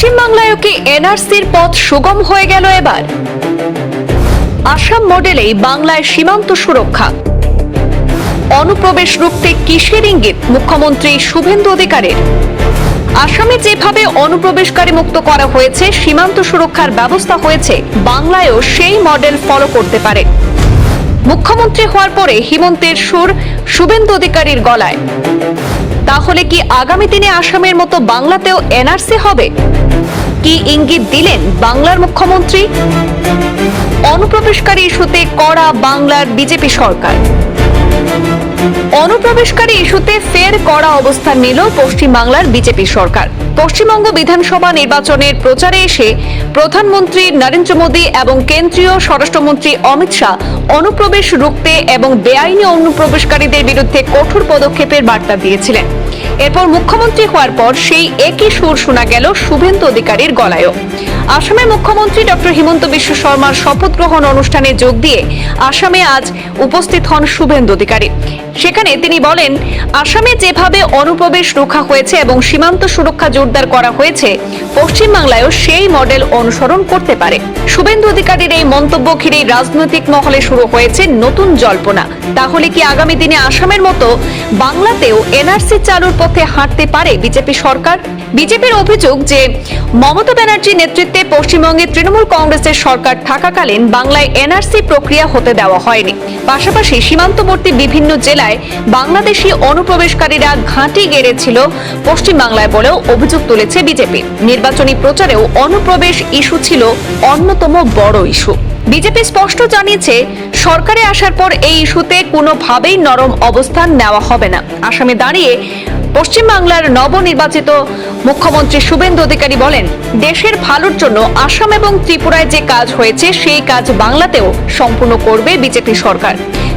পশ্চিমবাংলায় কি এনআরসির পথ সুগম হয়ে গেল এবার? আসাম মডেলেই বাংলায় সীমান্ত সুরক্ষা। অনুপ্রবেশ রুখতে কিসের ইঙ্গিত মুখ্যমন্ত্রী শুভেন্দু অধিকারীর? আসামে যেভাবে অনুপ্রবেশকারী মুক্ত করা হয়েছে, সীমান্ত সুরক্ষার ব্যবস্থা হয়েছে, বাংলায়ও সেই মডেল ফলো করতে পারে। মুখ্যমন্ত্রী হওয়ার পরে হিমন্তের সুর শুভেন্দু অধিকারীর গলায়। তাহলে কি আগামী দিনে আসামের মতো বাংলাতেও এনআরসি হবে? কি ইঙ্গিত দিলেন বাংলার মুখ্যমন্ত্রী? অনুপ্রবেশকারী ইস্যুতে কড়া বাংলার বিজেপি সরকার। অনুপ্রবেশকারী ইস্যুতে ফের কড়া অবস্থান নিল পশ্চিমবাংলার বিজেপি সরকার। পশ্চিমবঙ্গ বিধানসভা নির্বাচনের প্রচারে এসে প্রধানমন্ত্রী নরেন্দ্র মোদী এবং কেন্দ্রীয় স্বরাষ্ট্রমন্ত্রী অমিত শাহ অনুপ্রবেশ রুখতে এবং বেআইনি অনুপ্রবেশকারীদের বিরুদ্ধে কঠোর পদক্ষেপের বার্তা দিয়েছিলেন। এরপর মুখ্যমন্ত্রী হওয়ার পর সেই একই সুর শোনা গেল শুভেন্দু অধিকারীর গলায়ও। আসামের মুখ্যমন্ত্রী ডক্টর হিমন্ত বিশ্ব শর্মার শপথ গ্রহণ অনুষ্ঠানে যোগ দিয়ে আসামে আজ উপস্থিত হন শুভেন্দু অধিকারী। সেখানে তিনি বলেন, আসামে যেভাবে অনুপ্রবেশ রোখা হয়েছে এবং সীমান্ত সুরক্ষা জোরদার করা হয়েছে, পশ্চিমবাংলায়ও সেই মডেল অনুসরণ করতে পারে। শুভেন্দু অধিকারীর এই মন্তব্য ঘিরে রাজনৈতিক মহলে শুরু হয়েছে নতুন জল্পনা। তাহলে কি আগামী দিনে আসামের মতো বাংলাতেও এনআরসি চালুর পথে হাঁটতে পারে বিজেপি সরকার? বিজেপির অভিযোগ যে মমতা ব্যানার্জির নেতৃত্বে পশ্চিমবঙ্গে তৃণমূল কংগ্রেসের সরকার থাকাকালীন বাংলায় এনআরসি প্রক্রিয়া হতে দেওয়া হয়নি। পাশাপাশি সীমান্তবর্তী বিভিন্ন জেলায় বাংলাদেশি অনুপ্রবেশকারীরা ঘাঁটি গেড়েছিল পশ্চিমবাংলায় বলেও অভিযোগ তুলেছে বিজেপি। নির্বাচনী প্রচারেও অনুপ্রবেশ ইস্যু ছিল অন্যতম বড় ইস্যু। বিজেপি স্পষ্ট জানিয়েছে, সরকারে আসার পর এই ইস্যুতে কোনোভাবেই নরম অবস্থান নেওয়া হবে না। আসামে দাঁড়িয়ে পশ্চিমবাংলার নবনির্বাচিত মুখ্যমন্ত্রী শুভেন্দু অধিকারী বলেন, দেশের ভালোর জন্য আসাম এবং ত্রিপুরায় যে কাজ হয়েছে সেই কাজ বাংলাতেও সম্পূর্ণ করবে বিজেপি সরকার।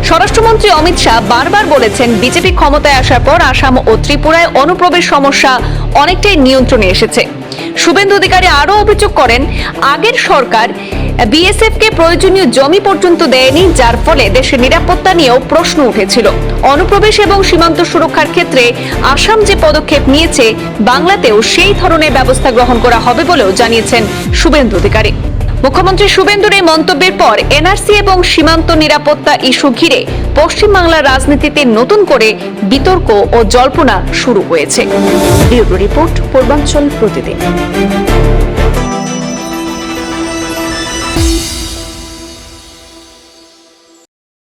স্বরাষ্ট্রমন্ত্রী অমিত শাহ বারবার বলেছেন, বিজেপি ক্ষমতায় আসার পর আসাম ও ত্রিপুরায় অনুপ্রবেশ সমস্যা অনেকটাই নিয়ন্ত্রণে এসেছে। শুভেন্দু অধিকারী আরও অভিযোগ করেন, আগের সরকার বিএসএফ কে প্রয়োজনীয় জমি পর্যন্ত দেয়নি, যার ফলে দেশের নিরাপত্তা নিয়েও প্রশ্ন উঠেছিল। অনুপ্রবেশ এবং সীমান্ত সুরক্ষার ক্ষেত্রে আসাম যে পদক্ষেপ নিয়েছে, বাংলাতেও সেই ধরনের ব্যবস্থা গ্রহণ করা হবে বলেও জানিয়েছেন শুভেন্দু অধিকারী। মুখ্যমন্ত্রী শুভেন্দুর এই মন্তব্যের পর এনআরসি এবং সীমান্ত নিরাপত্তা ইস্যু ঘিরে পশ্চিমবাংলার রাজনীতিতে নতুন করে বিতর্ক ও জল্পনা শুরু হয়েছে। ব্যুরো রিপোর্ট, পূর্বাঞ্চল প্রতিদিন।